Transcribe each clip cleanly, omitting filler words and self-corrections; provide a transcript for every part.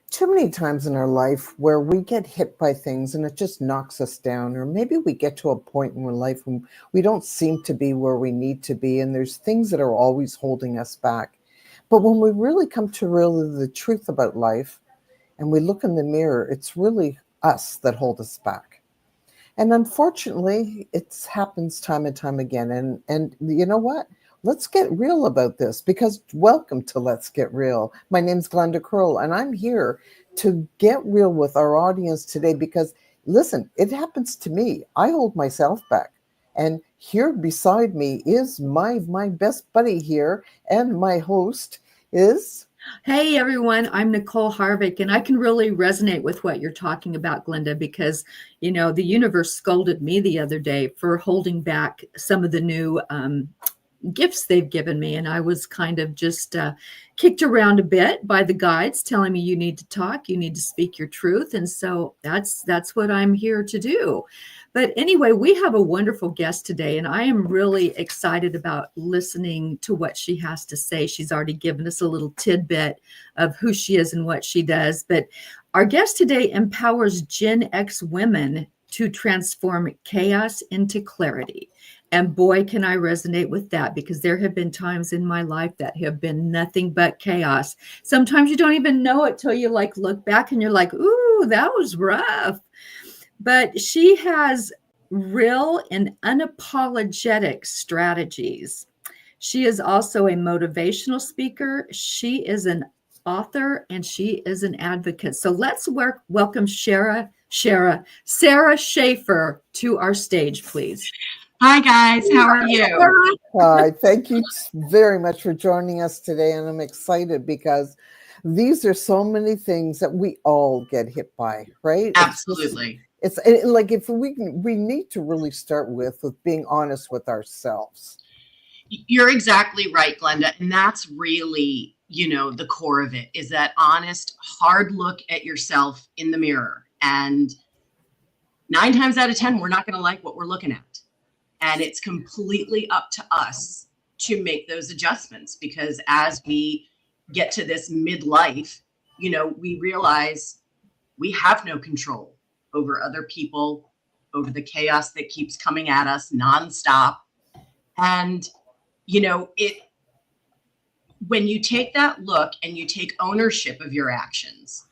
too many times in our life where we get hit by things and it just knocks us down, or maybe we get to a point in our life when we don't seem to be where we need to be, and there's things that are always holding us back. But when we really come to realize the truth about life and we look in the mirror, it's really us that hold us back. And unfortunately, it happens time and time again. And you know what? Let's get real about this, because welcome to Let's Get Real. My name's Glenda Kroll, and I'm here to get real with our audience today because, listen, it happens to me. I hold myself back. And here beside me is my best buddy here, and my host is... Hey everyone, I'm Nicole Harvick, and I can really resonate with what you're talking about, Glenda, because, the universe scolded me the other day for holding back some of the new gifts they've given me. And I was kind of just kicked around a bit by the guides telling me you need to talk, you need to speak your truth. And so that's what I'm here to do. But anyway, we have a wonderful guest today, and I am really excited about listening to what she has to say. She's already given us a little tidbit of who she is and what she does. But our guest today empowers Gen X women to transform chaos into clarity. And boy, can I resonate with that, because there have been times in my life that have been nothing but chaos. Sometimes you don't even know it till you look back and you're like, ooh, that was rough. But she has real and unapologetic strategies. She is also a motivational speaker. She is an author, and she is an advocate. So let's welcome Sarah Shaffer to our stage, please. Hi, guys. How are you? Hi. Thank you very much for joining us today. And I'm excited because these are so many things that we all get hit by, right? Absolutely. It's like if we need to really start with being honest with ourselves. You're exactly right, Glenda. And that's really, the core of it, is that honest, hard look at yourself in the mirror. And 9 times out of 10, we're not going to like what we're looking at. And it's completely up to us to make those adjustments, because as we get to this midlife, we realize we have no control over other people, over the chaos that keeps coming at us nonstop. And, when you take that look and you take ownership of your actions,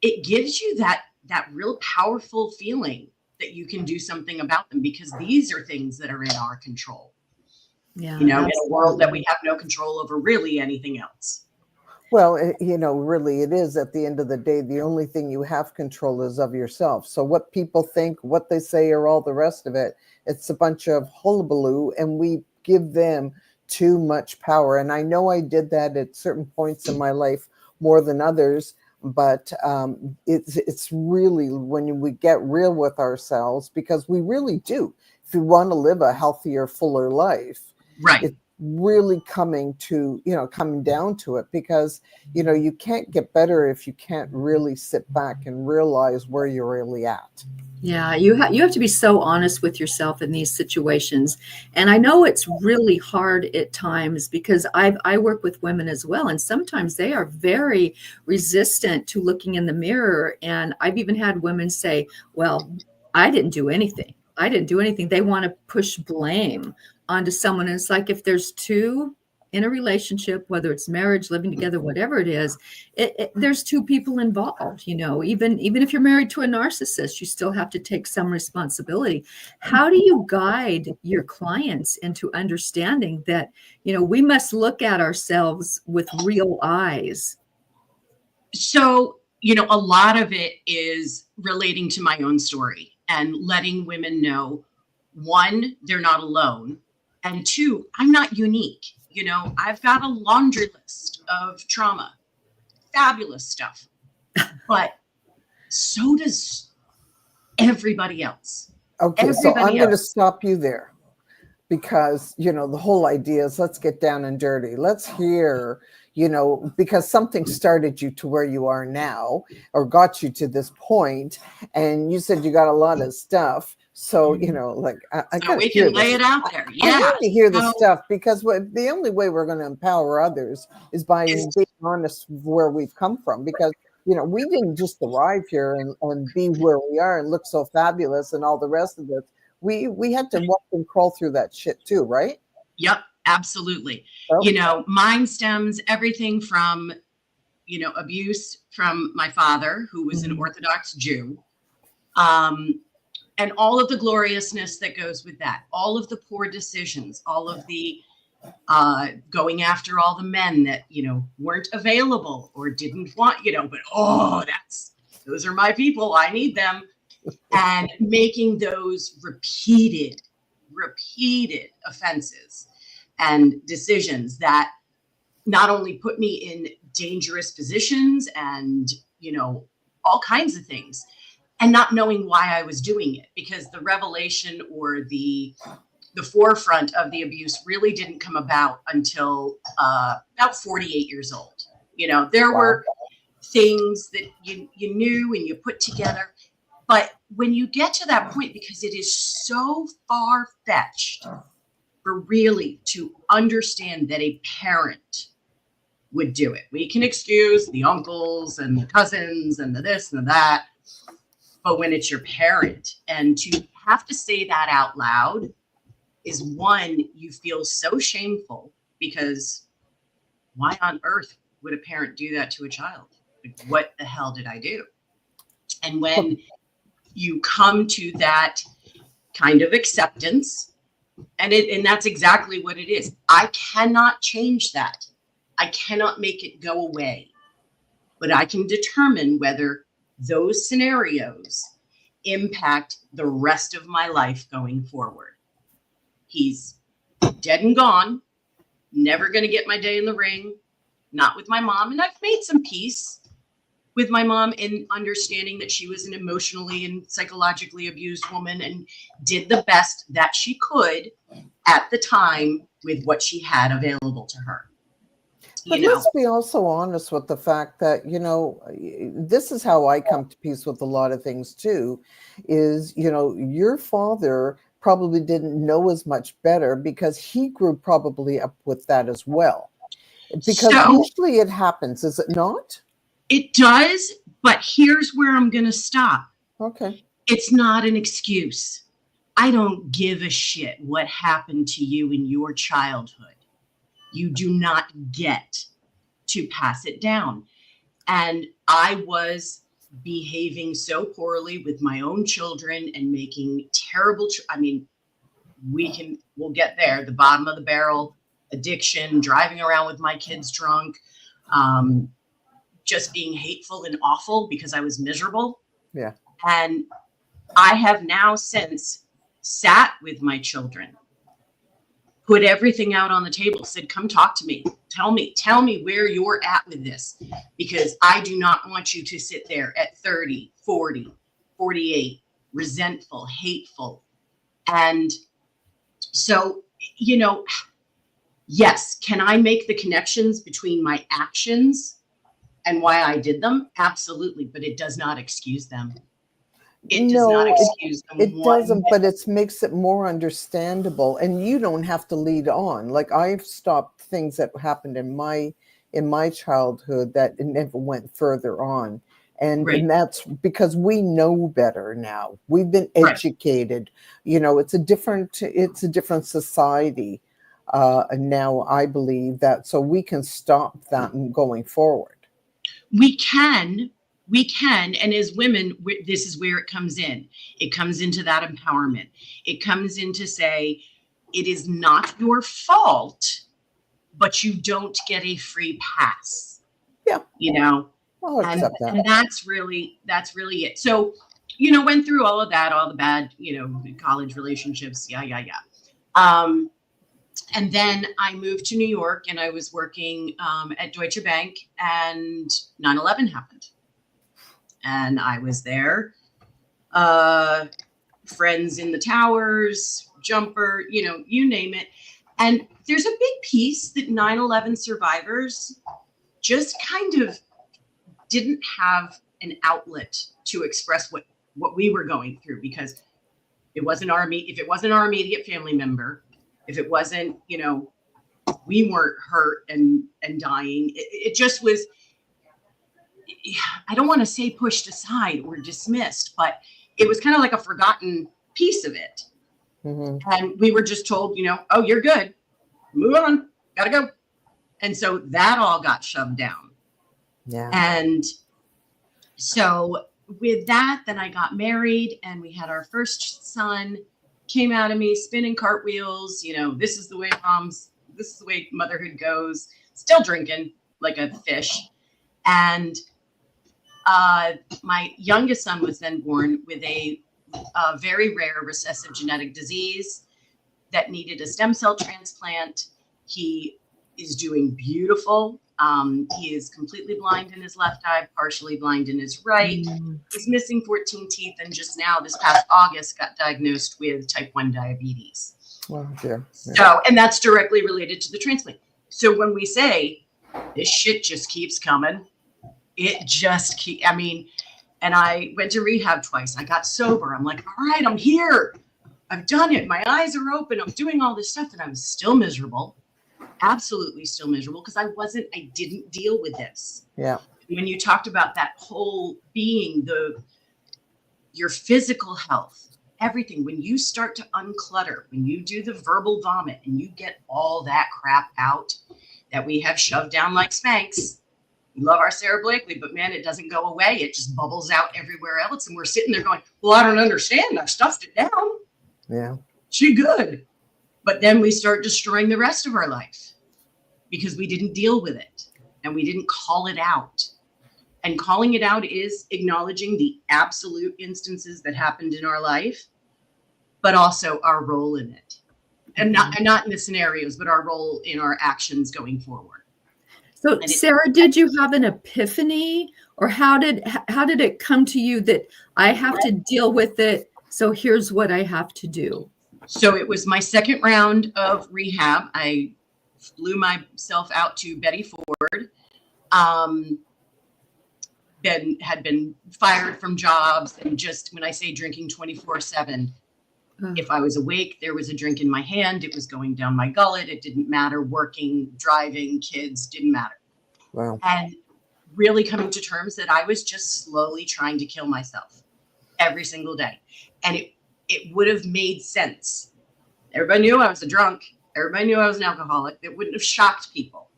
it gives you that real powerful feeling that you can do something about them, because these are things that are in our control. Yeah, in a world that we have no control over really anything else. Well, really it is, at the end of the day, the only thing you have control is of yourself. So what people think, what they say, or all the rest of it, it's a bunch of hullabaloo, and we give them too much power. And I know I did that at certain points in my life more than others. But it's really when we get real with ourselves, because we really do. If you want to live a healthier, fuller life, right, it's really coming down to it, because you can't get better if you can't really sit back and realize where you're really at. Yeah, you have to be so honest with yourself in these situations. And I know it's really hard at times, because I work with women as well. And sometimes they are very resistant to looking in the mirror. And I've even had women say, well, I didn't do anything. They want to push blame onto someone. And it's like, if there's two in a relationship, whether it's marriage, living together, whatever it is, there's two people involved. Even if you're married to a narcissist, you still have to take some responsibility. How do you guide your clients into understanding that, we must look at ourselves with real eyes? So, a lot of it is relating to my own story and letting women know, 1, they're not alone, and 2, I'm not unique. I've got a laundry list of trauma, fabulous stuff, but so does everybody else. Okay, so I'm going to stop you there, because, the whole idea is let's get down and dirty. Let's hear, because something started you to where you are now, or got you to this point, and you said you got a lot of stuff. So, I so we can lay it out there. Yeah. I need to hear the stuff, because the only way we're going to empower others is by being honest where we've come from, because we didn't just arrive here and be where we are and look so fabulous and all the rest of it. We had to walk and crawl through that shit too, right? Yep, absolutely. Oh. Mine stems everything from, abuse from my father, who was an Orthodox Jew, and all of the gloriousness that goes with that, all of the poor decisions, all of the going after all the men that, weren't available or didn't want, but those are my people. I need them. And making those repeated offenses and decisions that not only put me in dangerous positions and, all kinds of things, and not knowing why I was doing it, because the revelation or the forefront of the abuse really didn't come about until about 48 years old. There were things that you knew and you put together. But when you get to that point, because it is so far-fetched for really to understand that a parent would do it. We can excuse the uncles and the cousins and the this and the that. But when it's your parent, and to have to say that out loud is, one, you feel so shameful, because why on earth would a parent do that to a child? Like, what the hell did I do? And when you come to that kind of acceptance, and that's exactly what it is. I cannot change that. I cannot make it go away, but I can determine whether those scenarios impact the rest of my life going forward. He's dead and gone, never going to get my day in the ring, not with my mom. And I've made some peace with my mom in understanding that she was an emotionally and psychologically abused woman and did the best that she could at the time with what she had available to her. But let's be also honest with the fact that, this is how I come to peace with a lot of things too, is, your father probably didn't know as much better, because he grew probably up with that as well. Because usually it happens, is it not? It does, but here's where I'm going to stop. Okay. It's not an excuse. I don't give a shit what happened to you in your childhood. You do not get to pass it down. And I was behaving so poorly with my own children and making terrible, we'll get there, the bottom of the barrel, addiction, driving around with my kids drunk, just being hateful and awful because I was miserable. Yeah. And I have now since sat with my children, put everything out on the table, said, come talk to me. Tell me where you're at with this, because I do not want you to sit there at 30, 40, 48, resentful, hateful. And so, yes, can I make the connections between my actions and why I did them? Absolutely. But it does not excuse them. It does not excuse them. It doesn't, but it makes it more understandable, and you don't have to lead on. Like, I've stopped things that happened in my childhood that it never went further on. And, right. And that's because we know better now. We've been educated. Right. It's a different society now, I believe that, so we can stop that going forward. We can. And as women, this is where it comes in. It comes into that empowerment. It comes into say, it is not your fault, but you don't get a free pass. Yeah. I'll accept that. And that's really it. So, went through all of that, all the bad, college relationships. Yeah. And then I moved to New York, and I was working at Deutsche Bank, and 9/11 happened. And I was there, friends in the towers, jumper, you name it. And there's a big piece that 9/11 survivors just kind of didn't have an outlet to express what we were going through, because if it wasn't our immediate family member, if it wasn't, we weren't hurt and dying. It just was, I don't want to say pushed aside or dismissed, but it was kind of like a forgotten piece of it. Mm-hmm. And we were just told, oh, you're good. Move on. Gotta go. And so that all got shoved down. Yeah. And so with that, then I got married and we had our first son, came out of me spinning cartwheels. This is the way motherhood goes. Still drinking like a fish. And my youngest son was then born with a very rare recessive genetic disease that needed a stem cell transplant. He is doing beautiful. He is completely blind in his left eye, partially blind in his right. He's missing 14 teeth, and just now, this past August, got diagnosed with type 1 diabetes. Oh, dear. Yeah. So, and that's directly related to the transplant. So when we say this shit just keeps coming, it just and I went to rehab twice. I got sober. I'm like, all right, I'm here. I've done it. My eyes are open. I'm doing all this stuff, and I was still miserable. Absolutely still miserable because I didn't deal with this. Yeah. When you talked about that whole being, your physical health, everything, when you start to unclutter, when you do the verbal vomit and you get all that crap out that we have shoved down like Spanx. We love our Sarah Blakely, but man, it doesn't go away. It just bubbles out everywhere else. And we're sitting there going, well, I don't understand. I stuffed it down. Yeah. She good. But then we start destroying the rest of our life because we didn't deal with it and we didn't call it out. And calling it out is acknowledging the absolute instances that happened in our life, but also our role in it. And not in the scenarios, but our role in our actions going forward. So, Sarah, did you have an epiphany, or how did it come to you that I have to deal with it? So here's what I have to do. So it was my second round of rehab. I flew myself out to Betty Ford. Had been fired from jobs, and just when I say drinking 24/7, if I was awake, there was a drink in my hand. It was going down my gullet. It didn't matter. Working, driving, kids, didn't matter. Wow. And really coming to terms that I was just slowly trying to kill myself every single day. And it would have made sense. Everybody knew I was a drunk. Everybody knew I was an alcoholic. It wouldn't have shocked people.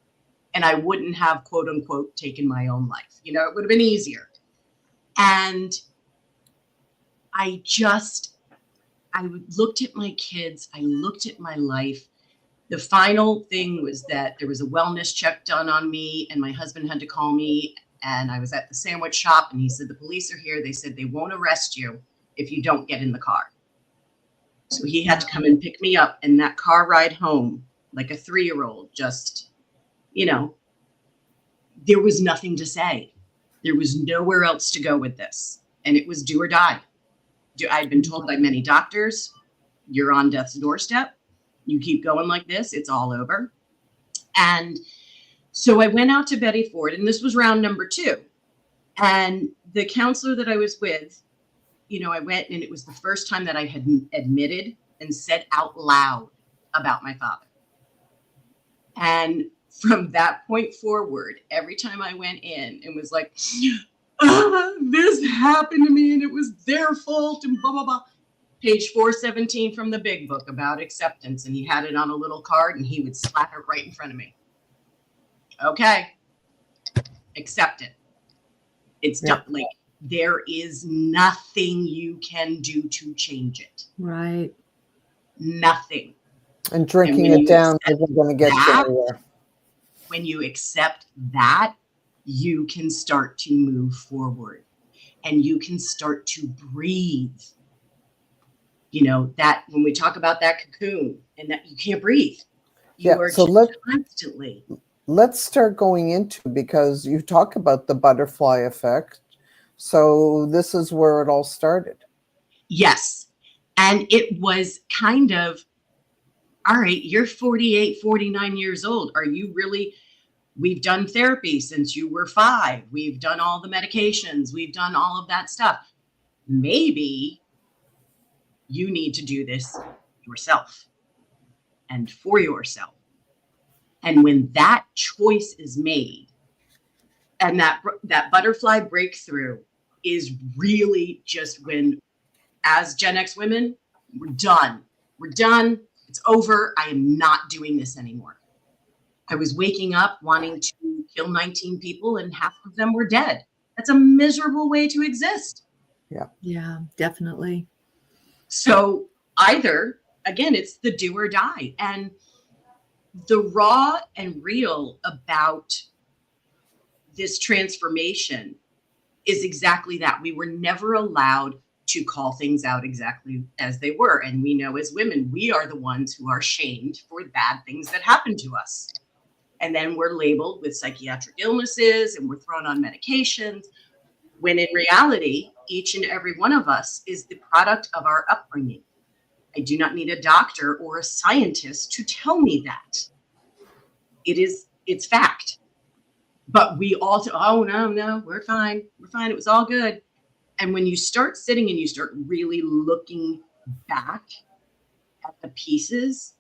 And I wouldn't have, quote unquote, taken my own life. It would have been easier. And I looked at my kids. I looked at my life. The final thing was that there was a wellness check done on me, and my husband had to call me. And I was at the sandwich shop, and he said, the police are here. They said they won't arrest you if you don't get in the car. So he had to come and pick me up, and that car ride home, like a 3-year-old, just, there was nothing to say. There was nowhere else to go with this. And it was do or die. I'd been told by many doctors, you're on death's doorstep. You keep going like this, it's all over. And so I went out to Betty Ford, and this was round number 2. And the counselor that I was with, I went, and it was the first time that I had admitted and said out loud about my father. And from that point forward, every time I went in and was like, this happened to me and it was their fault and blah, blah, blah. Page 417 from the big book about acceptance. And he had it on a little card and he would slap it right in front of me. Okay. Accept it. It's done. Like, there is nothing you can do to change it. Right. Nothing. And drinking it down isn't going to get you anywhere. When you accept that, you can start to move forward and you can start to breathe. That when we talk about that cocoon and that you can't breathe, constantly. Let's start going into, because you talk about the butterfly effect. So this is where it all started. Yes. And it was kind of, all right, you're 48, 49 years old. Are you really, we've done therapy since you were 5. We've done all the medications. We've done all of that stuff. Maybe you need to do this yourself and for yourself. And when that choice is made, and that butterfly breakthrough is really just when, as Gen X women, we're done. We're done. It's over. I am not doing this anymore. I was waking up wanting to kill 19 people and half of them were dead. That's a miserable way to exist. Yeah, definitely. So either, again, it's the do or die. And the raw and real about this transformation is exactly that. We were never allowed to call things out exactly as they were. And we know as women, we are the ones who are shamed for bad things that happen to us. And then we're labeled with psychiatric illnesses and we're thrown on medications, when in reality, each and every one of us is the product of our upbringing. I do not need a doctor or a scientist to tell me that. It's fact. But we all, oh, no, we're fine. We're fine. It was all good. And when you start sitting and you start really looking back at the pieces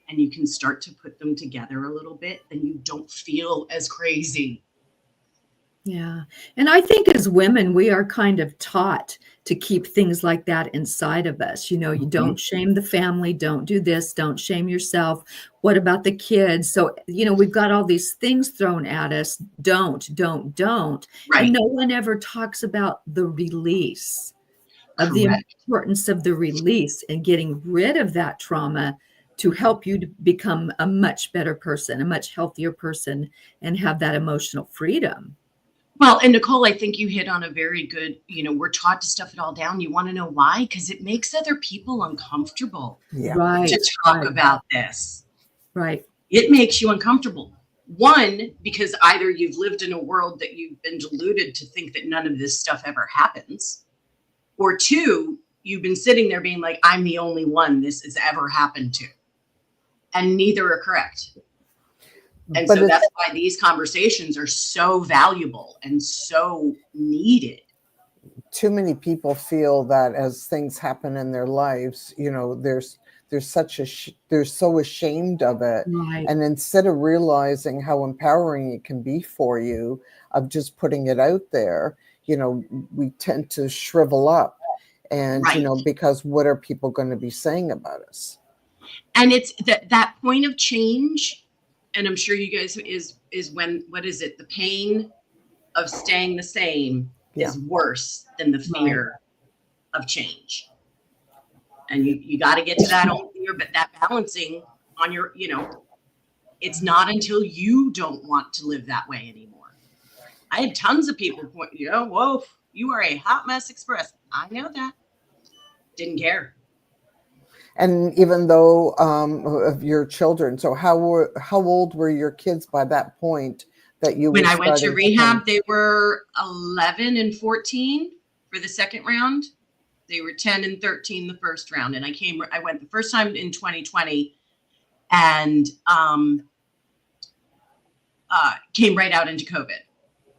and you can start to put them together a little bit, then you don't feel as crazy. Yeah. And I think as women, we are kind of taught to keep things like that inside of us. You don't shame the family, don't do this, don't shame yourself. What about the kids? So, we've got all these things thrown at us. Don't. Right. And no one ever talks about the release of the importance of the release and getting rid of that trauma to help you to become a much better person, a much healthier person, and have that emotional freedom. Well, and Nicole, I think you hit on a very good, we're taught to stuff it all down. You want to know why? Because it makes other people uncomfortable to talk about this. Right. It makes you uncomfortable. One, because either you've lived in a world that you've been deluded to think that none of this stuff ever happens. Or two, you've been sitting there being like, I'm the only one this has ever happened to. And neither are correct. And so that's why these conversations are so valuable and so needed. Too many people feel that as things happen in their lives, they're so ashamed of it. Right. And instead of realizing how empowering it can be for you, of just putting it out there, we tend to shrivel up and, because what are people going to be saying about us? And it's that point of change. And I'm sure you guys is when, what is it? The pain of staying the same is worse than the fear of change. And you got to get to that own fear, but that balancing on your, it's not until you don't want to live that way anymore. I had tons of people point, whoa, you are a hot mess express. I know that. Didn't care. And even though of your children, so how old were your kids by that point that you? When I went to rehab, they were 11 and 14 for the second round. They were 10 and 13 the first round, and I went the first time in 2020, and came right out into COVID,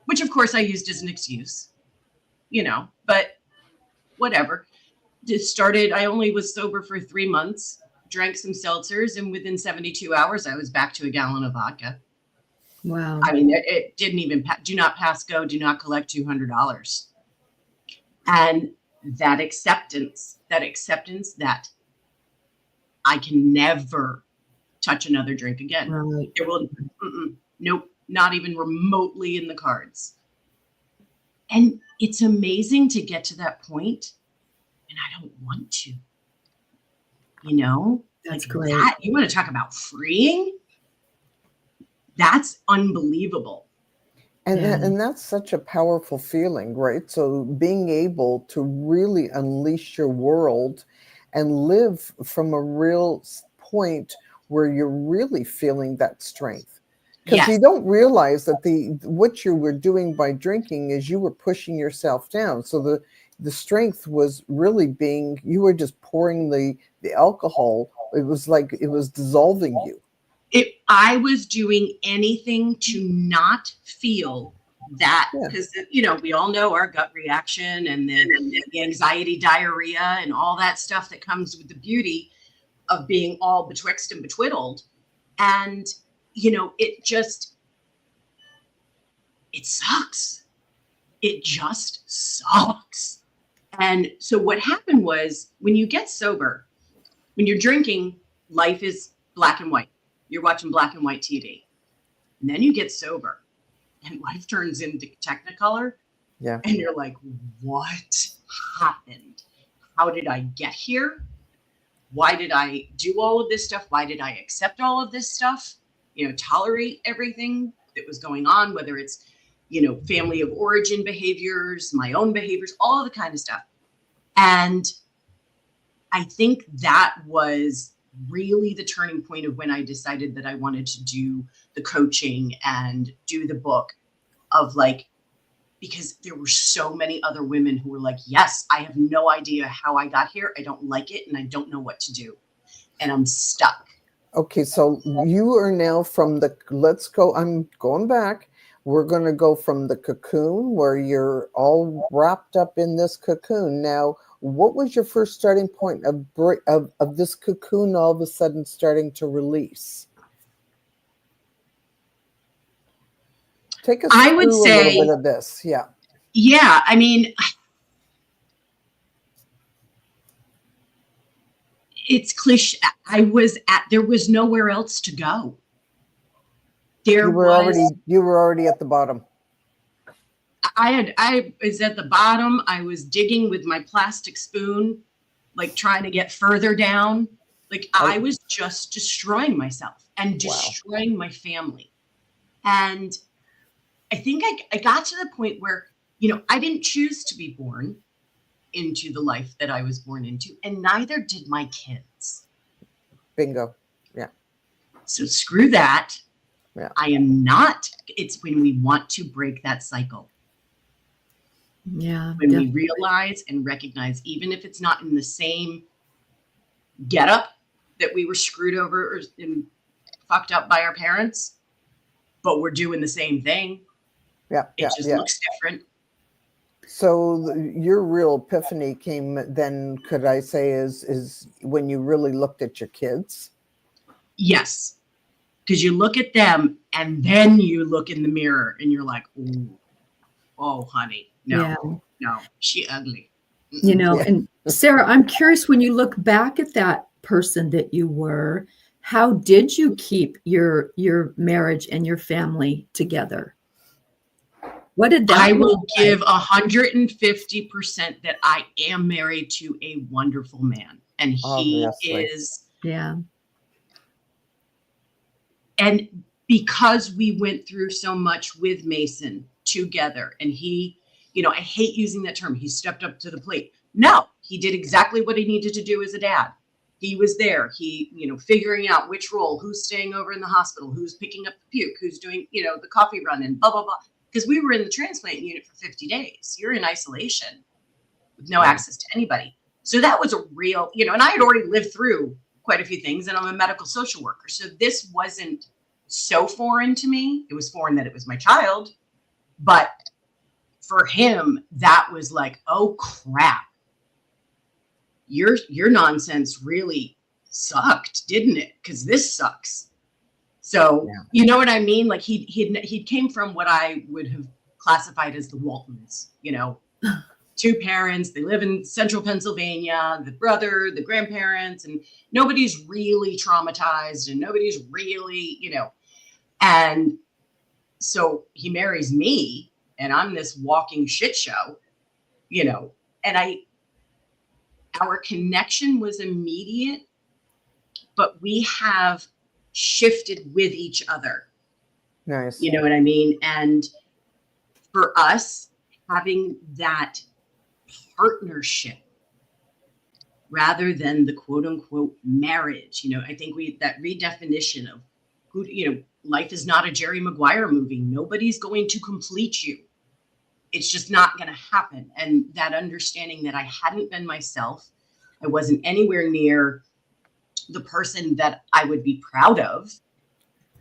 which of course I used as an excuse, but whatever. I only was sober for 3 months, drank some seltzers, and within 72 hours, I was back to a gallon of vodka. Wow. I mean, it didn't even, do not pass go, do not collect $200. And that acceptance that I can never touch another drink again. Right. There will, nope, not even remotely in the cards. And it's amazing to get to that point. And I don't want to, That's like great. That, you want to talk about freeing? That's unbelievable. And that's such a powerful feeling, right? So being able to really unleash your world and live from a real point where you're really feeling that strength. Because you don't realize that what you were doing by drinking is you were pushing yourself down. So the strength was really you were just pouring the alcohol. It was like it was dissolving you. I was doing anything to not feel that, because we all know our gut reaction and the anxiety diarrhea and all that stuff that comes with the beauty of being all betwixt and betwiddled. And it sucks. It just sucks. And so what happened was, when you get sober, when you're drinking, life is black and white. You're watching black and white TV. And then you get sober and life turns into Technicolor. Yeah. And you're like, what happened? How did I get here? Why did I do all of this stuff? Why did I accept all of this stuff? Tolerate everything that was going on, whether it's, family of origin behaviors, my own behaviors, all the kind of stuff. And I think that was really the turning point of when I decided that I wanted to do the coaching and do the book, of like, because there were so many other women who were like, yes, I have no idea how I got here. I don't like it. And I don't know what to do. And I'm stuck. Okay. So you are now I'm going back. We're going to go from the cocoon, where you're all wrapped up in this cocoon. Now, what was your first starting point of this cocoon all of a sudden starting to release? Take us I would through say, a little bit of this. Yeah. Yeah. I mean, it's cliche. There was nowhere else to go. You were already at the bottom. I was at the bottom. I was digging with my plastic spoon, like trying to get further down. Like I was just destroying myself and destroying my family. And I think I got to the point where, I didn't choose to be born into the life that I was born into, and neither did my kids. Bingo. Yeah. So screw that. Yeah. I am not. It's when we want to break that cycle. Yeah. When we realize and recognize, even if it's not in the same getup that we were screwed over and fucked up by our parents, but we're doing the same thing. Yeah. It just looks different. So your real epiphany came then, could I say, is when you really looked at your kids? Yes. Because you look at them and then you look in the mirror and you're like, ooh, oh, honey, no, she ugly. And Sarah, I'm curious, when you look back at that person that you were, how did you keep your marriage and your family together? What did that I will give 150% that I am married to a wonderful man. And he is. Yeah. And because we went through so much with Mason together, and he, I hate using that term, he stepped up to the plate. No, he did exactly what he needed to do as a dad. He was there. He, figuring out which role, who's staying over in the hospital, who's picking up the puke, who's doing, the coffee run and blah, blah, blah. Because we were in the transplant unit for 50 days. You're in isolation with no access to anybody. So that was a real, and I had already lived through quite a few things, and I'm a medical social worker. So this wasn't so foreign to me. It was foreign that it was my child. But for him, that was like, oh, crap. Your nonsense really sucked, didn't it? Because this sucks. So, you know what I mean? Like he came from what I would have classified as the Waltons, 2 parents, they live in central Pennsylvania, the brother, the grandparents, and nobody's really traumatized and nobody's really, and so he marries me and I'm this walking shit show, and our connection was immediate, but we have shifted with each other. Nice. You know what I mean? And for us, having that partnership rather than the quote unquote marriage, I think that redefinition of who, life is not a Jerry Maguire movie. Nobody's going to complete you. It's just not going to happen. And that understanding that I hadn't been myself, I wasn't anywhere near the person that I would be proud of.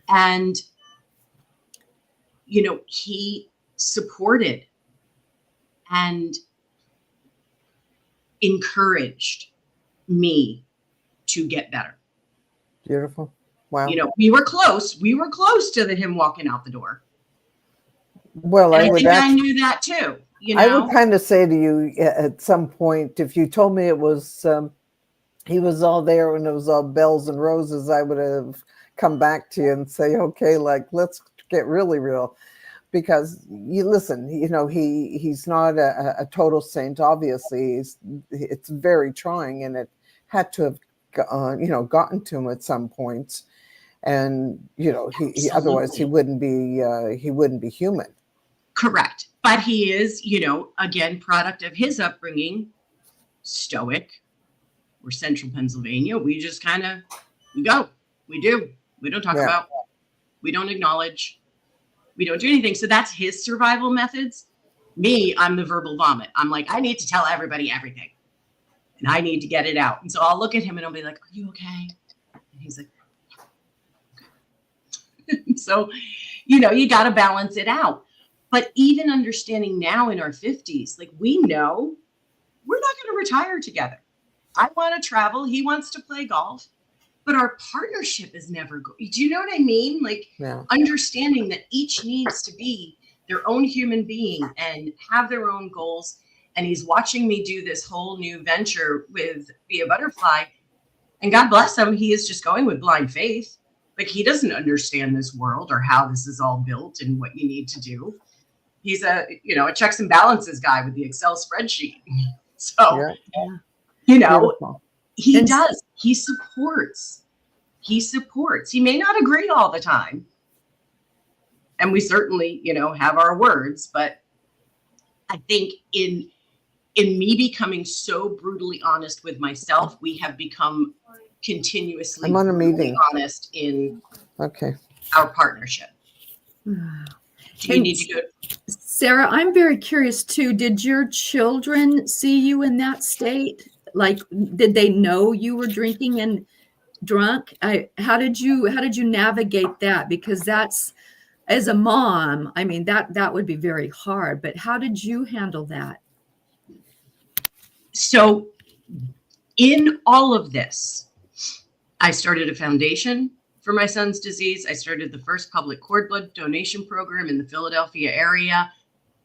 And, he supported and encouraged me to get better. Beautiful. Wow. We were close. We were close to him walking out the door. Well, And I think I knew that too. I would kind of say to you at some point, if you told me it was he was all there and it was all bells and roses, I would have come back to you and say, okay, like, let's get really real. Because you listen, he's not a total saint. Obviously, it's very trying, and it had to have, gotten to him at some points, and he otherwise he wouldn't be human. Correct, but he is, again, product of his upbringing, stoic. We're Central Pennsylvania. We just kind of we go, we do, we don't talk about, we don't acknowledge. We don't do anything. So that's his survival methods. Me, I'm the verbal vomit. I'm like, I need to tell everybody everything. And I need to get it out. And so I'll look at him and I'll be like, are you okay? And he's like, okay. So, you got to balance it out. But even understanding now in our 50s, like, we know we're not going to retire together. I want to travel. He wants to play golf. But our partnership is never going. Do you know what I mean? Like, understanding that each needs to be their own human being and have their own goals. And he's watching me do this whole new venture with Be a Butterfly. And God bless him, he is just going with blind faith. Like, he doesn't understand this world or how this is all built and what you need to do. He's a checks and balances guy with the Excel spreadsheet. So, Beautiful. He does. He supports. He may not agree all the time. And we certainly, have our words. But I think in me becoming so brutally honest with myself, we have become continuously brutally honest in our partnership. Do you need to go? Sarah, I'm very curious too. Did your children see you in that state? Like, did they know you were drinking and drunk? How did you navigate that? Because that's, as a mom, I mean, that would be very hard, but how did you handle that? So in all of this, I started a foundation for my son's disease. I started the first public cord blood donation program in the Philadelphia area,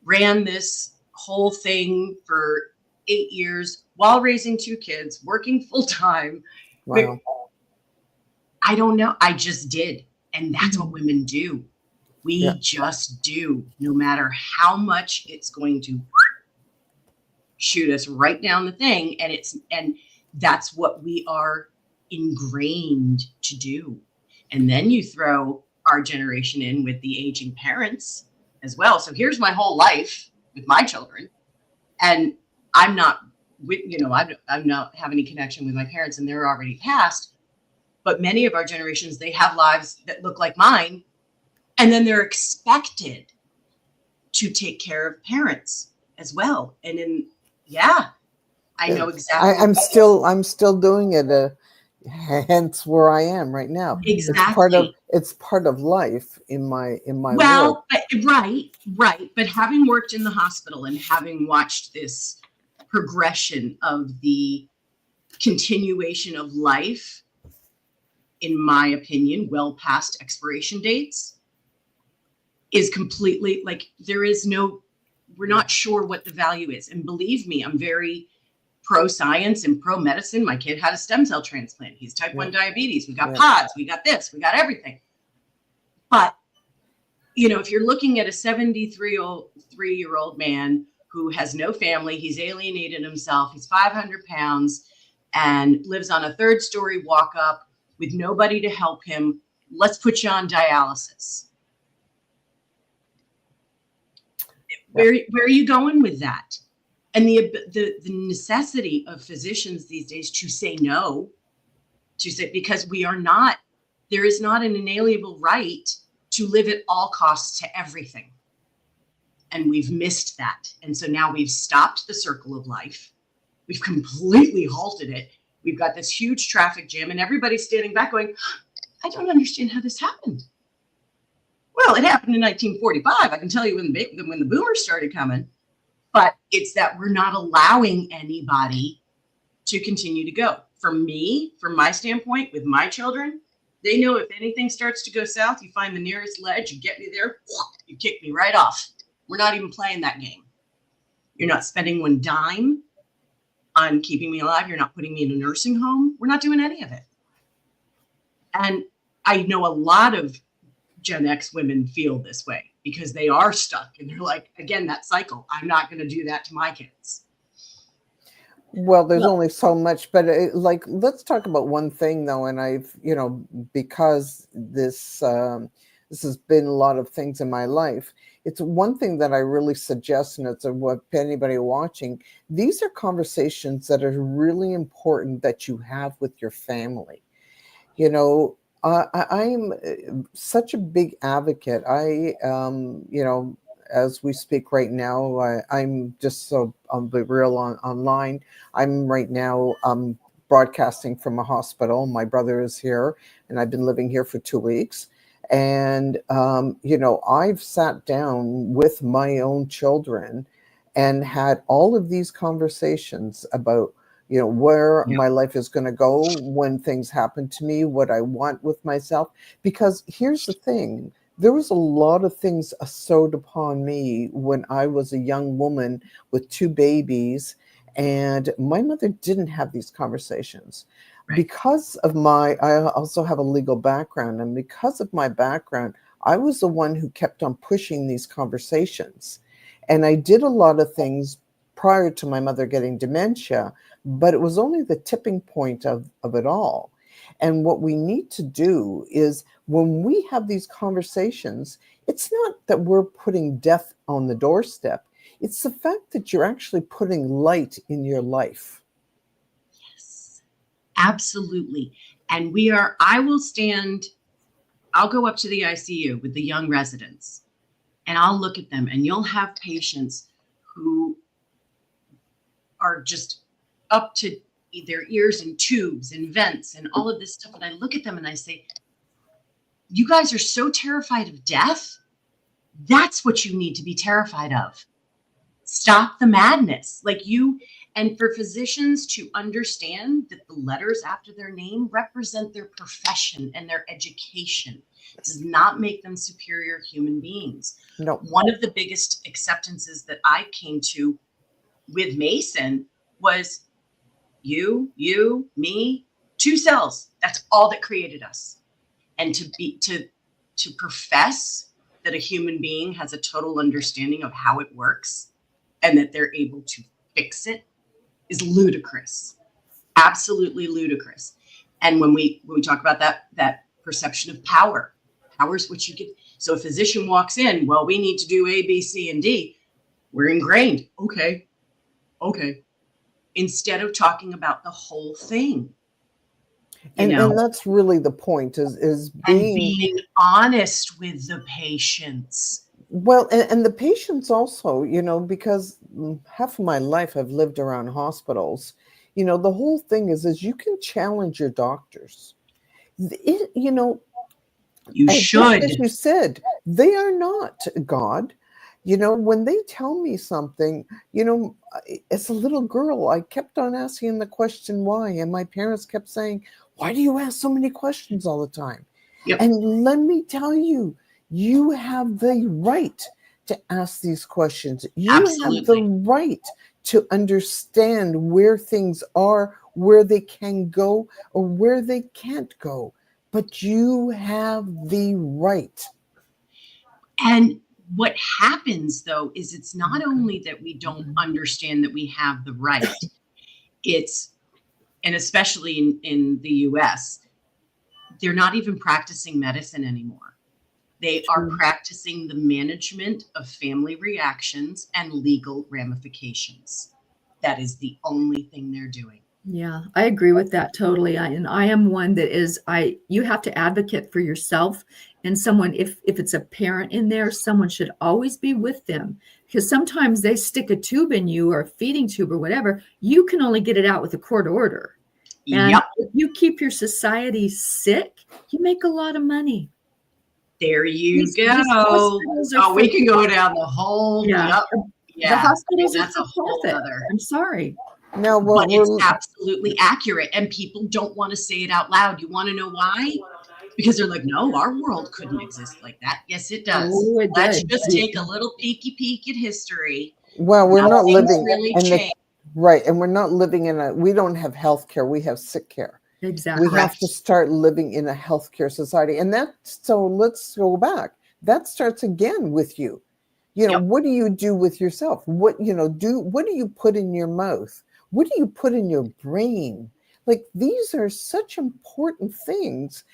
ran this whole thing for 8 years while raising 2 kids, working full time. Wow. I don't know. I just did. And that's what women do. We just do, no matter how much it's going to shoot us right down the thing. And that's what we are ingrained to do. And then you throw our generation in with the aging parents as well. So here's my whole life with my children. And I'm not have any connection with my parents, and they're already passed. But many of our generations, they have lives that look like mine. And then they're expected to take care of parents as well. And I know exactly. I'm still doing it. Hence where I am right now. Exactly. It's part of life in my well, world. Right. But having worked in the hospital and having watched this progression of the continuation of life, in my opinion, well past expiration dates, is completely like, we're not sure what the value is. And believe me, I'm very pro science and pro medicine. My kid had a stem cell transplant. He's type 1 diabetes. We got pods. We got this. We got everything. But, if you're looking at a 73-year-old man who has no family, he's alienated himself, he's 500 pounds and lives on a 3rd-story walk-up with nobody to help him, let's put you on dialysis. Where are you going with that? And the necessity of physicians these days to say no, because there is not an inalienable right to live at all costs to everything. And we've missed that. And so now we've stopped the circle of life. We've completely halted it. We've got this huge traffic jam and everybody's standing back going, I don't understand how this happened. Well, it happened in 1945. I can tell you when the boomers started coming. But it's that we're not allowing anybody to continue to go. For me, from my standpoint, with my children, They know if anything starts to go south, you find the nearest ledge, you get me there, you kick me right off. We're not even playing that game. You're not spending one dime on keeping me alive. You're not putting me in a nursing home. We're not doing any of it. And I know a lot of Gen X women feel this way because they are stuck and they're like, again, that cycle. I'm not going to do that to my kids. Well, there's only so much, but let's talk about one thing though. And I've, because this has been a lot of things in my life. It's one thing that I really suggest, and it's what anybody watching, these are conversations that are really important that you have with your family. I'm such a big advocate. As we speak right now, I'm just I'll be real online. I'm right now broadcasting from a hospital. My brother is here, and I've been living here for 2 weeks. And, I've sat down with my own children and had all of these conversations about, where my life is going to go when things happen to me, what I want with myself. Because here's the thing. There was a lot of things bestowed upon me when I was a young woman with 2 babies, and my mother didn't have these conversations. Right. Because of I also have a legal background, and because of my background, I was the one who kept on pushing these conversations. And I did a lot of things prior to my mother getting dementia, but it was only the tipping point of it all. And what we need to do is when we have these conversations, it's not that we're putting death on the doorstep. It's the fact that you're actually putting light in your life. Yes, absolutely. And I'll go up to the ICU with the young residents and I'll look at them, and you'll have patients who are just up to their ears in tubes and vents and all of this stuff. And I look at them and I say, you guys are so terrified of death. That's what you need to be terrified of. Stop the madness. And for physicians to understand that the letters after their name represent their profession and their education does not make them superior human beings. No. One of the biggest acceptances that I came to with Mason was you, me, 2 cells. That's all that created us. And to profess that a human being has a total understanding of how it works and that they're able to fix it is ludicrous. Absolutely ludicrous. And when we talk about that perception of power is what you get. So a physician walks in, well, we need to do A, B, C, and D. We're ingrained. Okay. Instead of talking about the whole thing. And that's really the point is being honest with the patients. Well, and the patients also, because half of my life I've lived around hospitals, the whole thing is you can challenge your doctors. You should. As you said, they are not God. When they tell me something, as a little girl, I kept on asking the question why. And my parents kept saying, why do you ask so many questions all the time? Yep. And let me tell you, you have the right to ask these questions. You Absolutely. have the right to understand where things are, where they can go, or where they can't go. But you have the right. And what happens, though, is it's not only that we don't understand that we have the right, and especially in the US, they're not even practicing medicine anymore. They are practicing the management of family reactions and legal ramifications. That is the only thing they're doing. Yeah, I agree with that totally. And I am one that you have to advocate for yourself, and someone, if it's a parent in there, someone should always be with them, because sometimes they stick a tube in you or a feeding tube or whatever. You can only get it out with a court order. And if you keep your society sick, you make a lot of money. There you go. We can go down the whole. Yeah. The hospitals that's a whole other. I'm sorry. No, but it's absolutely accurate, and people don't want to say it out loud. You want to know why? because they're like, no, our world couldn't exist like that. Yes, it does. Oh, it Let's did. just take a little peeky peek at history. Well, we're not Nothing's living really and changed. right, and we're not living we don't have health care, we have sick care. Exactly. We have to start living in a healthcare society. And so let's go back. That starts again with you. Yep. What do you do with yourself? What do you put in your mouth? What do you put in your brain? Like, these are such important things,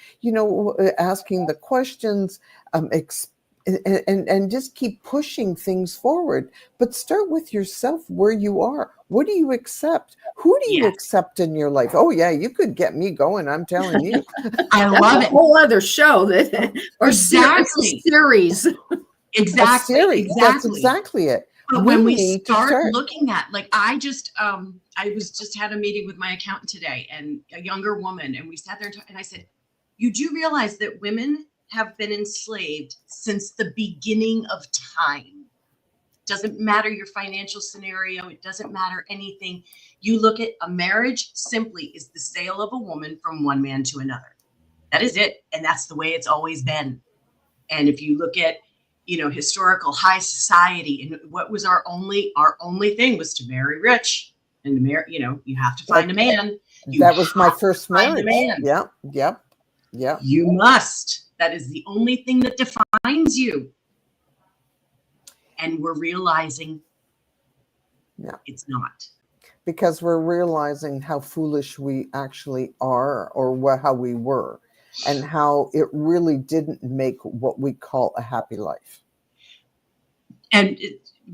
asking the questions, and just keep pushing things forward. But start with yourself, where you are. What do you accept? Who do you accept in your life? Oh yeah, you could get me going, I'm telling you. I love it. A whole other show or Exactly. series. Exactly. That's exactly it. But when we start looking at, like, I was just had a meeting with my accountant today, and a younger woman, and we sat there and I said, you do realize that women have been enslaved since the beginning of time. Doesn't matter your financial scenario. It doesn't matter anything. You look at a marriage simply is the sale of a woman from one man to another. That is it. And that's the way it's always been. And if you look at, historical high society, and what was our only thing was to marry rich, and to marry, you have to find a man. That was my first marriage. Yep. You must. That is the only thing that defines you. And we're realizing it's not. Because we're realizing how foolish we actually are, or how we were, and how it really didn't make what we call a happy life. And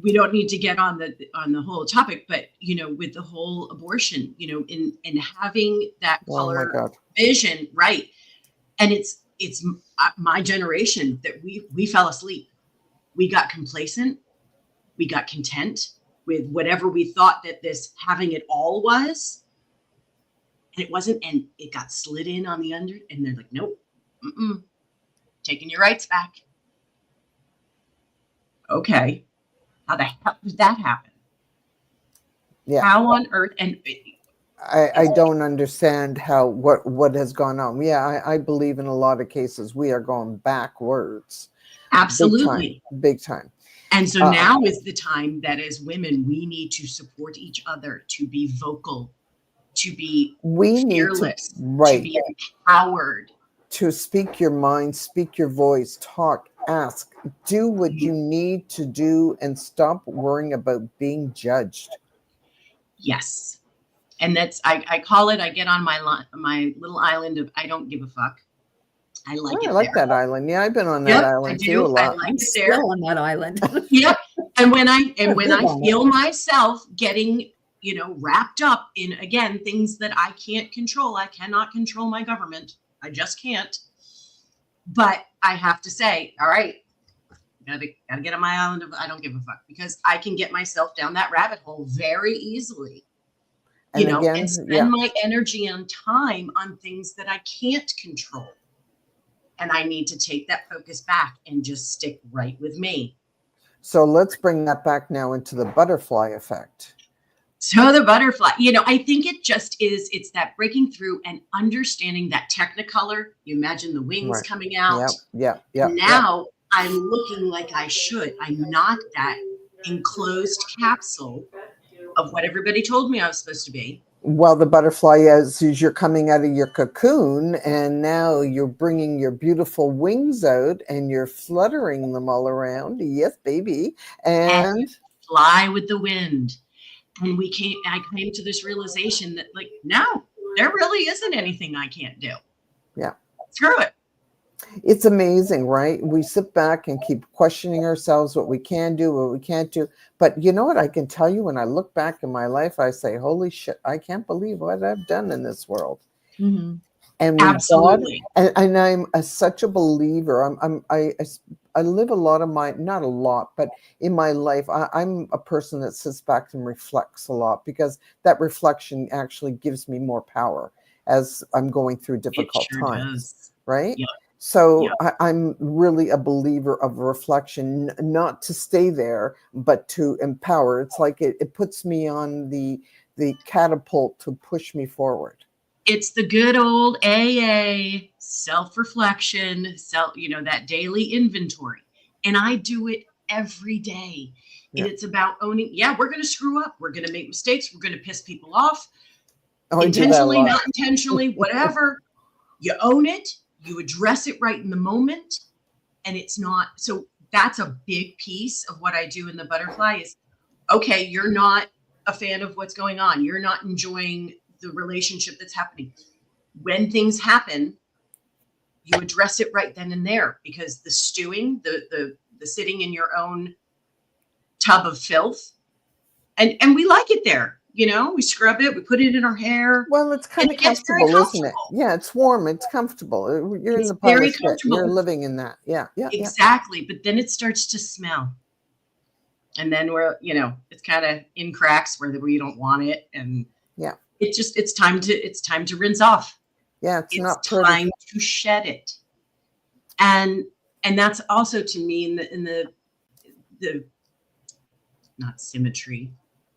we don't need to get on the whole topic, but with the whole abortion, in having that color vision, right? And it's my generation that we fell asleep. We got complacent. We got content with whatever we thought that this having it all was. And it wasn't, and it got slid in on the under, and they're like, nope, taking your rights back. Okay. How the hell did that happen? Yeah. How on earth? And I don't understand what has gone on. Yeah, I believe in a lot of cases we are going backwards. Absolutely. Big time. And so now is the time that as women, we need to support each other, to be vocal, to be fearless, to be empowered. To speak your mind, speak your voice, talk, ask, do what you need to do, and stop worrying about being judged. Yes. And that's, I call it, I get on my little island of, I don't give a fuck. I like that island. Yeah, I've been on that island too a lot. I like it there. Still on that island. Yep. And when I feel myself getting, wrapped up in, again, things that I can't control. I cannot control my government. I just can't. But I have to say, all right, gotta get on my island of I don't give a fuck, because I can get myself down that rabbit hole very easily. And spend my energy and time on things that I can't control. And I need to take that focus back and just stick right with me. So let's bring that back now into the butterfly effect. So the butterfly, I think it just is, it's that breaking through and understanding that technicolor. You imagine the wings coming out. Yeah. Now I'm looking like I should. I'm not that enclosed capsule of what everybody told me I was supposed to be. Well, the butterfly is you're coming out of your cocoon, and now you're bringing your beautiful wings out and you're fluttering them all around. Yes, baby. And fly with the wind. And I came to this realization that, like, no, there really isn't anything I can't do. Yeah. Screw it. It's amazing, right? We sit back and keep questioning ourselves, what we can do, what we can't do. But you know what? I can tell you, when I look back in my life, I say, holy shit, I can't believe what I've done in this world. Mm-hmm. And absolutely. And I'm such a believer. I live a lot of not a lot, but in my life, I'm a person that sits back and reflects a lot, because that reflection actually gives me more power as I'm going through difficult times. Right? Yeah. So I'm really a believer of reflection, not to stay there, but to empower. It's like it puts me on the catapult to push me forward. It's the good old AA, self-reflection, that daily inventory. And I do it every day. Yeah. And it's about owning, we're going to screw up. We're going to make mistakes. We're going to piss people off. Oh, I do that a Intentionally, lot. not intentionally, whatever. You own it. You address it right in the moment. And it's not, so that's a big piece of what I do in the butterfly is, okay, you're not a fan of what's going on. You're not enjoying the relationship that's happening. When things happen, you address it right then and there, because the stewing, the sitting in your own tub of filth, and we like it there. We scrub it, we put it in our hair. Well, it's kind of comfortable, isn't it? Yeah, it's warm, it's comfortable. You're in the pile of shit. You're living in that. Yeah. Exactly. But then it starts to smell. And then it's kind of in cracks where we don't want it. And it's time to rinse off. Yeah, it's not pretty. Time to shed it. And that's also, to me, in the not symmetry,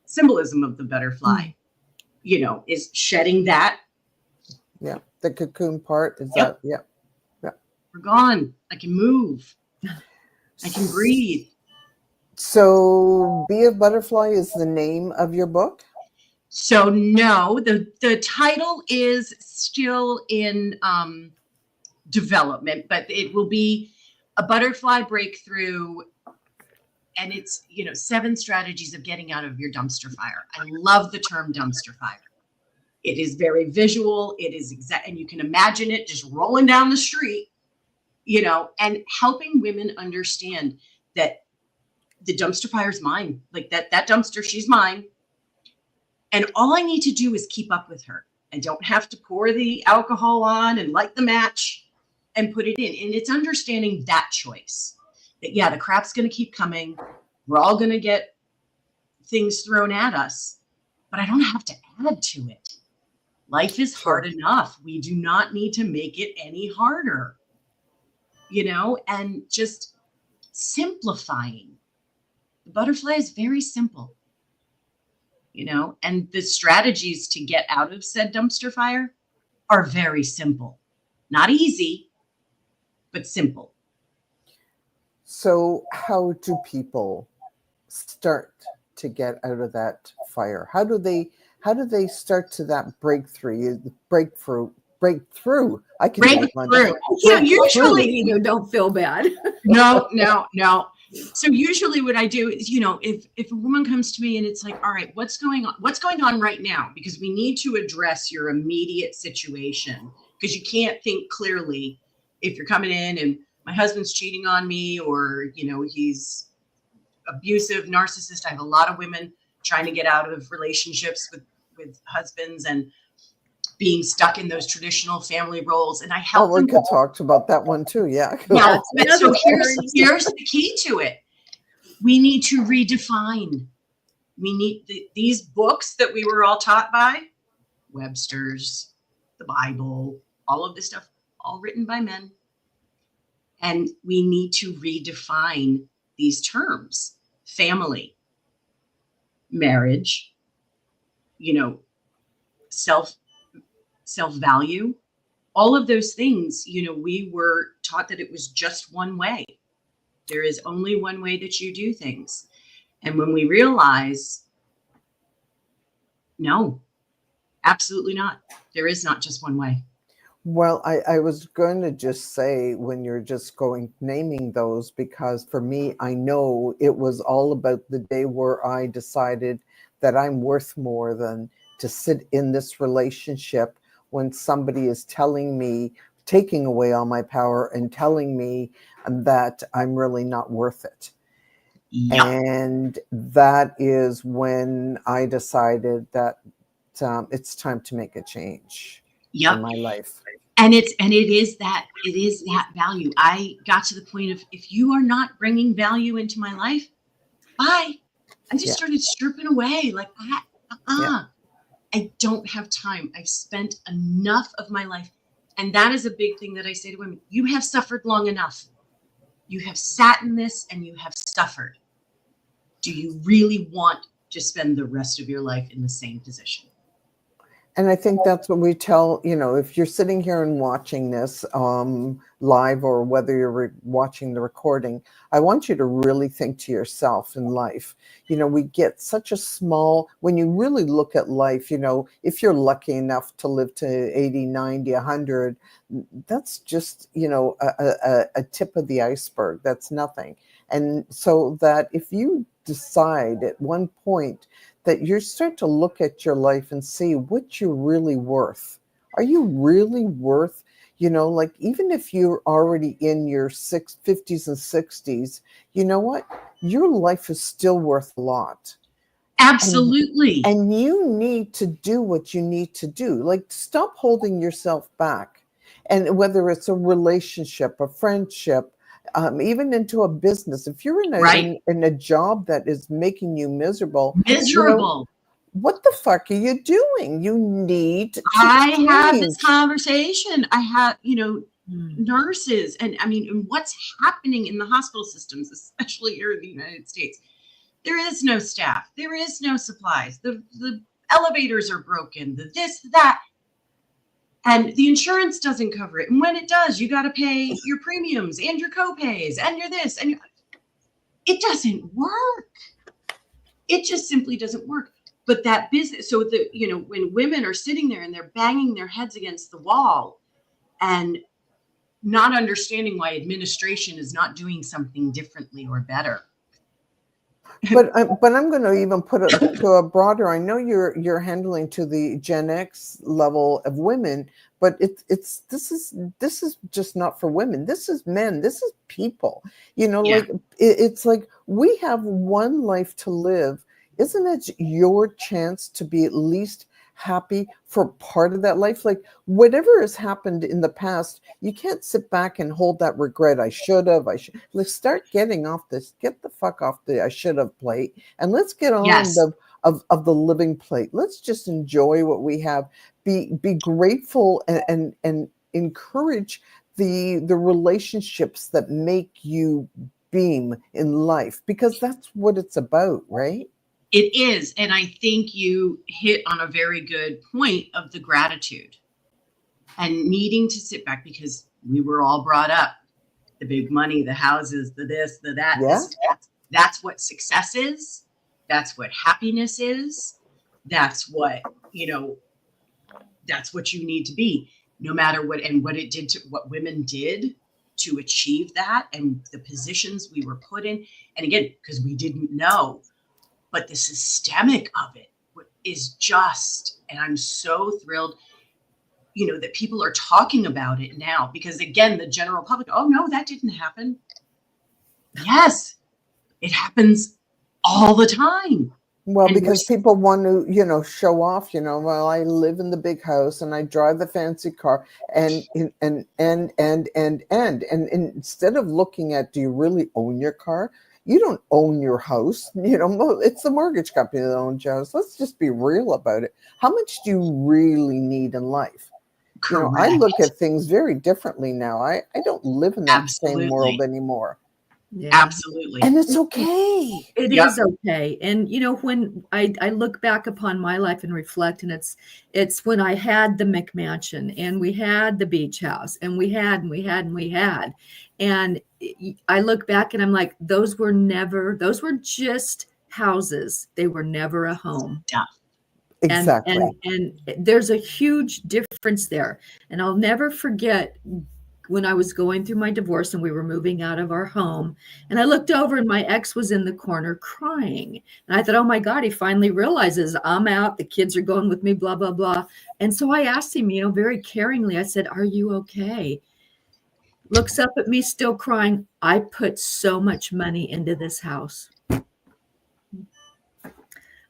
symbolism of the butterfly, is shedding that. Yeah, the cocoon part is that. Yeah. We're gone. I can move. I can breathe. So, Be a Butterfly is the name of your book? So no, the title is still in development, but it will be a butterfly breakthrough. And it's, 7 strategies of getting out of your dumpster fire. I love the term dumpster fire. It is very visual. It is and you can imagine it just rolling down the street, and helping women understand that the dumpster fire is mine. Like that dumpster, she's mine. And all I need to do is keep up with her. I don't have to pour the alcohol on and light the match and put it in. And it's understanding that choice. That, the crap's going to keep coming. We're all going to get things thrown at us. But I don't have to add to it. Life is hard enough. We do not need to make it any harder. And just simplifying. The butterfly is very simple. And the strategies to get out of said dumpster fire are very simple. Not easy, but simple. So how do people start to get out of that fire? How do they start to that breakthrough? I can do it, Glenda. Yeah, usually don't feel bad. No. So usually what I do is, if a woman comes to me and it's like, all right, what's going on? What's going on right now? Because we need to address your immediate situation, because you can't think clearly if you're coming in and my husband's cheating on me, or, he's abusive, narcissist. I have a lot of women trying to get out of relationships with husbands and being stuck in those traditional family roles. And I help them. We could talk about that one too. Yeah. So here's the key to it. We need to redefine. We need these books that we were all taught by, Webster's, the Bible, all of this stuff, all written by men. And we need to redefine these terms: family, marriage, self-value, all of those things. We were taught that it was just one way. There is only one way that you do things. And when we realize, no, absolutely not. There is not just one way. Well, I was going to just say, when you're just naming those, because for me, I know it was all about the day where I decided that I'm worth more than to sit in this relationship when somebody is telling me, taking away all my power and telling me that I'm really not worth it. Yep. And that is when I decided that it's time to make a change in my life. And it is that value. I got to the point of, if you are not bringing value into my life, bye. I just started stripping away. Like, I don't have time. I've spent enough of my life. And that is a big thing that I say to women. You have suffered long enough. You have sat in this and you have suffered. Do you really want to spend the rest of your life in the same position? And I think that's what we tell, if you're sitting here and watching this live, or whether you're watching the recording, I want you to really think to yourself in life. We get such a small, when you really look at life, if you're lucky enough to live to 80, 90, 100, that's just, a tip of the iceberg. That's nothing. And so that if you decide at one point that you start to look at your life and see what you're really worth. Are you really worth, like, even if you're already in your 50s and 60s, you know what? Your life is still worth a lot. Absolutely. And you need to do what you need to do. Like, stop holding yourself back. And whether it's a relationship, a friendship, even into a business, if you're in a job that is making you miserable, what the fuck are you doing? You need to change. Had this conversation. I had, nurses, and what's happening in the hospital systems, especially here in the United States. There is no staff. There is no supplies. The elevators are broken. The this, that. And the insurance doesn't cover it. And when it does, you got to pay your premiums and your co-pays and your this. And it doesn't work. It just simply doesn't work. But that business, so when women are sitting there and they're banging their heads against the wall and not understanding why administration is not doing something differently or better. But I'm going to even put it to a broader. I know you're handling to the Gen X level of women, but this is just not for women. This is men. This is people. Like it's like we have one life to live. Isn't it your chance to be at least happy for part of that life? Like, whatever has happened in the past, you can't sit back and hold that regret. I should have. Let's start getting off this. Get the fuck off the I should have plate, and let's get on of the living plate. Let's just enjoy what we have. Be grateful and encourage the relationships that make you beam in life, because that's what it's about, right? It is. And I think you hit on a very good point of the gratitude and needing to sit back, because we were all brought up. The big money, the houses, the this, the that. Yeah. That's what success is. That's what happiness is. That's what, that's what you need to be, no matter what, and what it did to what women did to achieve that, and the positions we were put in. And again, because we didn't know. But the systemic of it is just, and I'm so thrilled, that people are talking about it now, because again, the general public, oh no, that didn't happen. Yes, it happens all the time. Well, and because people want to, show off, well, I live in the big house and I drive the fancy car, and instead of looking at, do you really own your car? You don't own your house. It's the mortgage company that owns your house. Let's just be real about it. How much do you really need in life? I look at things very differently now. I don't live in that same world anymore. Yeah. Absolutely. And it's okay. It is okay. And when I look back upon my life and reflect, and it's when I had the McMansion and we had the beach house and we had. And I look back and I'm like, those were just houses. They were never a home. Yeah. Exactly. And there's a huge difference there. And I'll never forget when I was going through my divorce and we were moving out of our home, and I looked over and my ex was in the corner crying. And I thought, oh my God, he finally realizes I'm out. The kids are going with me, blah, blah, blah. And so I asked him, very caringly, I said, are you okay? Looks up at me, still crying. I put so much money into this house.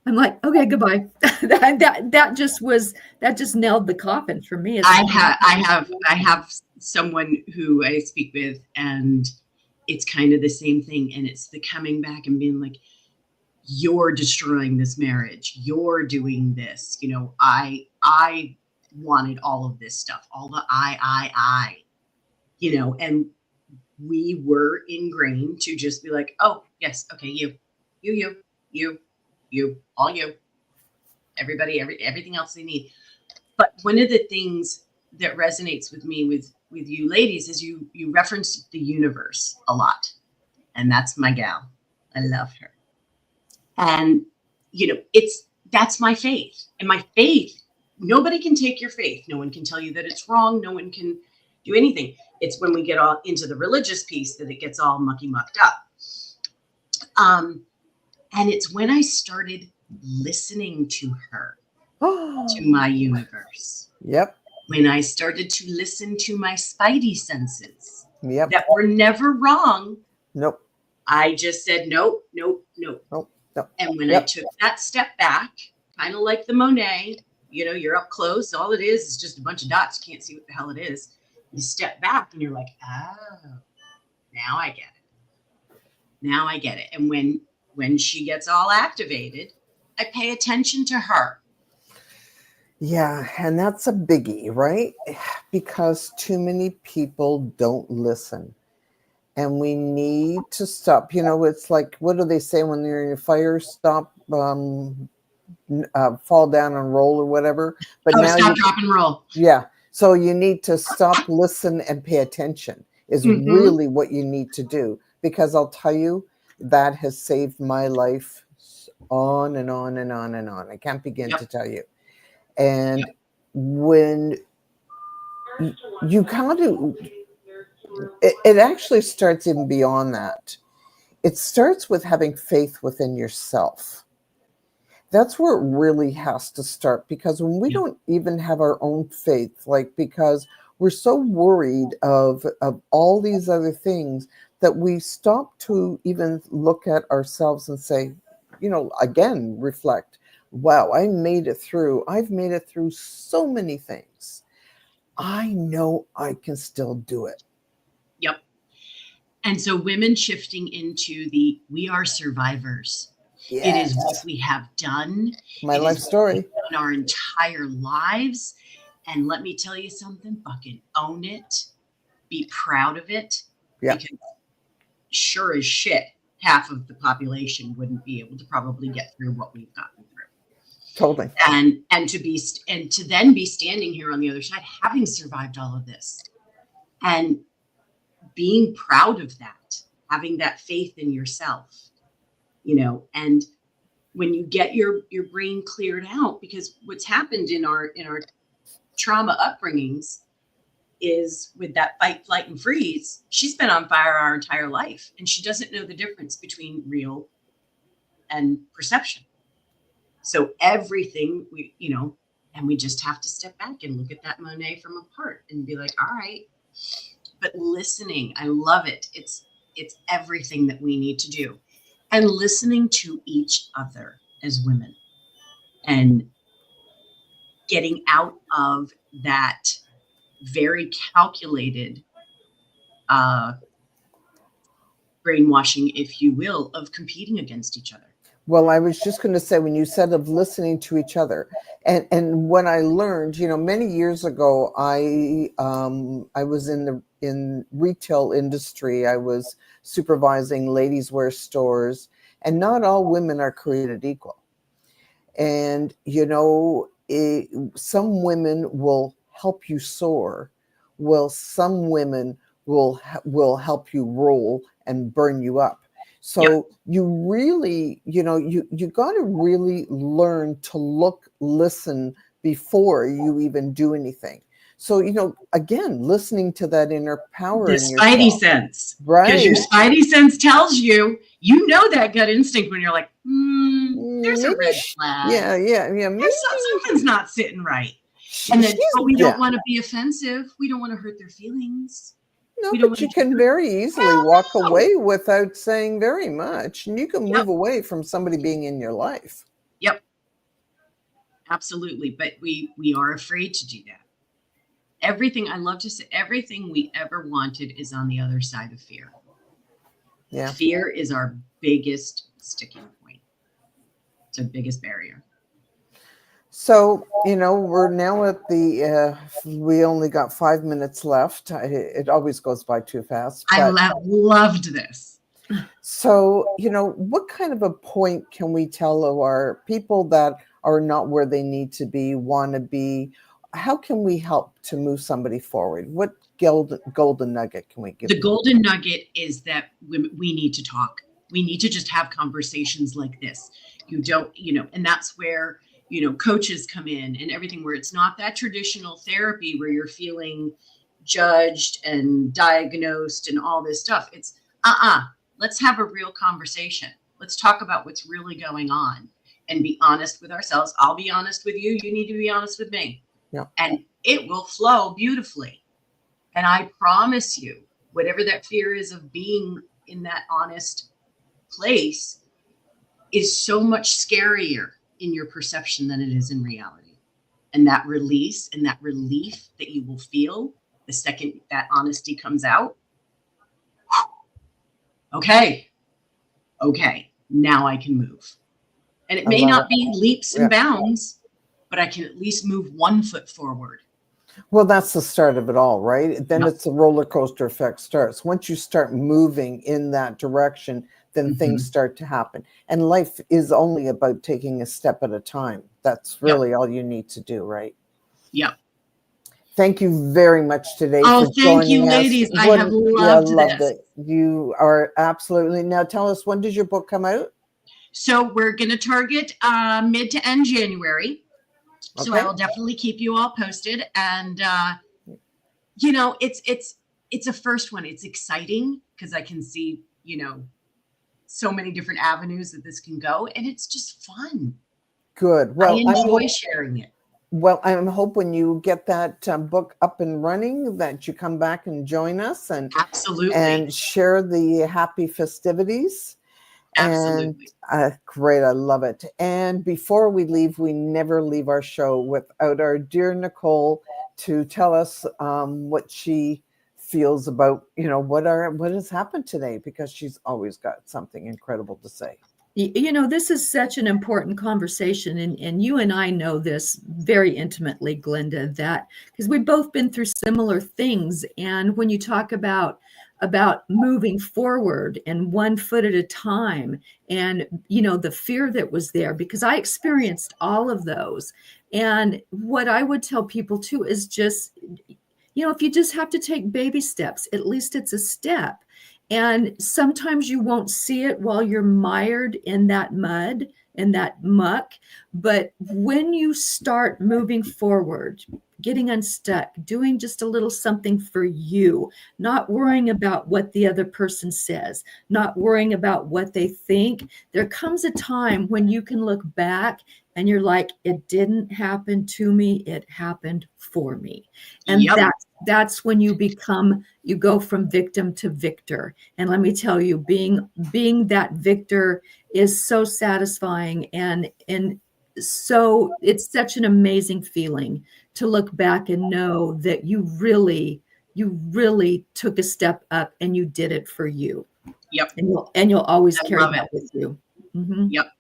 I'm like, okay, goodbye. that just nailed the coffin for me. I have someone who I speak with, and it's kind of the same thing. And it's the coming back and being like, you're destroying this marriage. You're doing this. I wanted all of this stuff, all the I, and we were ingrained to just be like, oh yes. Okay. You, all you, everybody, everything else they need. But one of the things that resonates with me with you ladies is you referenced the universe a lot. And that's my gal. I love her. And, that's my faith. And my faith, nobody can take your faith. No one can tell you that it's wrong. No one can do anything. It's when we get all into the religious piece that it gets all mucked up. And it's when I started listening to her, to my universe. Yep. When I started to listen to my spidey senses Yep. that were never wrong. Nope. I just said, nope, nope, nope. Nope. Nope. And when I took that step back, kind of like the Monet, you're up close. All it is just a bunch of dots. You can't see what the hell it is. You step back and you're like, oh, now I get it. Now I get it. And when she gets all activated, I pay attention to her. Yeah, and that's a biggie, right? Because too many people don't listen. And we need to stop. It's like, what do they say when they're in a fire? Stop, fall down and roll or whatever. But now stop, drop, and roll. Yeah. So you need to stop, listen, and pay attention is really what you need to do. Because I'll tell you, that has saved my life on and on and on and on. I can't begin to tell you. And when you kind of, it actually starts even beyond that. It starts with having faith within yourself. That's where it really has to start, because when we don't even have our own faith, because we're so worried of all these other things that we stop to even look at ourselves and say, again, reflect, wow, I made it through. I've made it through so many things. I know I can still do it. Yep. And so women shifting into we are survivors. Yes. It is what we have done. My life story. In our entire lives. And let me tell you something, fucking own it. Be proud of it. Yeah. Because sure as shit, half of the population wouldn't be able to probably get through what we've gotten through. Totally. And to then be standing here on the other side, having survived all of this and being proud of that, having that faith in yourself, and when you get your brain cleared out, because what's happened in our trauma upbringings is with that fight, flight, and freeze, she's been on fire our entire life, and she doesn't know the difference between real and perception. So everything and we just have to step back and look at that Monet from apart and be like, all right, but listening, I love it. It's everything that we need to do, and listening to each other as women and getting out of that very calculated brainwashing, if you will, of competing against each other. Well, I was just going to say, when you said of listening to each other, and when I learned, many years ago, I was in retail industry. I was supervising ladies' wear stores, and not all women are created equal. And some women will help you soar, while some women will help you roll and burn you up. So you really, you got to really learn to listen before you even do anything. So, again, listening to that inner power. The spidey sense. Right. Because your spidey sense tells you that gut instinct when you're like, there's a red flag. Yeah. Maybe something's not sitting right. And then, but we don't want to be offensive. We don't want to hurt their feelings. No, but you can very easily walk away without saying very much. And you can move away from somebody being in your life. Yep. Absolutely. But we are afraid to do that. Everything, I love to say, everything we ever wanted is on the other side of fear. Yeah. Fear is our biggest sticking point. It's our biggest barrier. So, we're now at we only got 5 minutes left. It always goes by too fast. I loved this. So, what kind of a point can we tell our people that are not where they need to be, want to be? how can we help to move somebody forward? What golden nugget can we give The them? golden nugget is that we need to talk. We need to just have conversations like this. You don't, and that's where, coaches come in and everything, where it's not that traditional therapy where you're feeling judged and diagnosed and all this stuff. It's let's have a real conversation. Let's talk about what's really going on and be honest with ourselves. I'll be honest with you. You need to be honest with me. Yeah. And it will flow beautifully. And I promise you, whatever that fear is of being in that honest place is so much scarier in your perception than it is in reality. And that release and that relief that you will feel the second that honesty comes out. Okay, now I can move. And it may not be leaps and bounds, but I can at least move 1 foot forward. Well, that's the start of it all, right? Then it's the roller coaster effect starts. Once you start moving in that direction, then things start to happen. And life is only about taking a step at a time. That's really all you need to do, right? Yep. Thank you very much today for joining thank you, us. ladies. I have loved this. It. You are absolutely. Now tell us, when does your book come out? So we're going to target mid to end January. So I will definitely keep you all posted. And, it's a first one. It's exciting because I can see, so many different avenues that this can go. And it's just fun. Good. Well, I enjoy sharing it. Well, I hope when you get that book up and running that you come back and join us and absolutely and share the happy festivities. Absolutely. And great. I love it. And before we leave, we never leave our show without our dear Nicole to tell us what she feels about, what has happened today, because she's always got something incredible to say. This is such an important conversation, and you and I know this very intimately, Glenda, that because we've both been through similar things. And when you talk about moving forward and 1 foot at a time, and the fear that was there, because I experienced all of those. And what I would tell people too is just, if you just have to take baby steps, at least it's a step. And sometimes you won't see it while you're mired in that mud and that muck. But when you start moving forward, getting unstuck, doing just a little something for you, not worrying about what the other person says, not worrying about what they think, there comes a time when you can look back and you're like, it didn't happen to me, it happened for me. And that's when you go from victim to victor. And let me tell you, being that victor is so satisfying, and so it's such an amazing feeling to look back and know that you really took a step up and you did it for you. Yep. And you'll always carry that with you. Mm-hmm. Yep.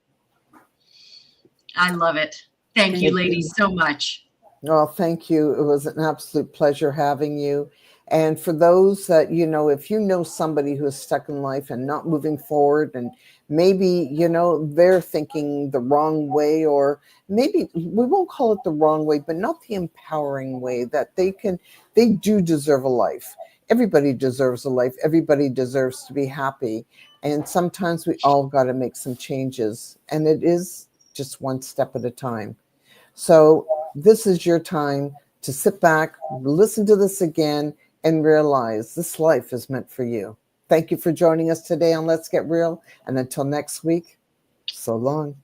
I love it. Thank you, ladies, so much. Well, thank you. It was an absolute pleasure having you. And for those that, if you know somebody who is stuck in life and not moving forward, and maybe, they're thinking the wrong way, or maybe we won't call it the wrong way, but not the empowering way, that they do deserve a life. Everybody deserves a life. Everybody deserves to be happy. And sometimes we all got to make some changes, and it is just 1 step at a time. So this is your time to sit back, listen to this again, and realize this life is meant for you. Thank you for joining us today on Let's Get Real. And until next week, so long.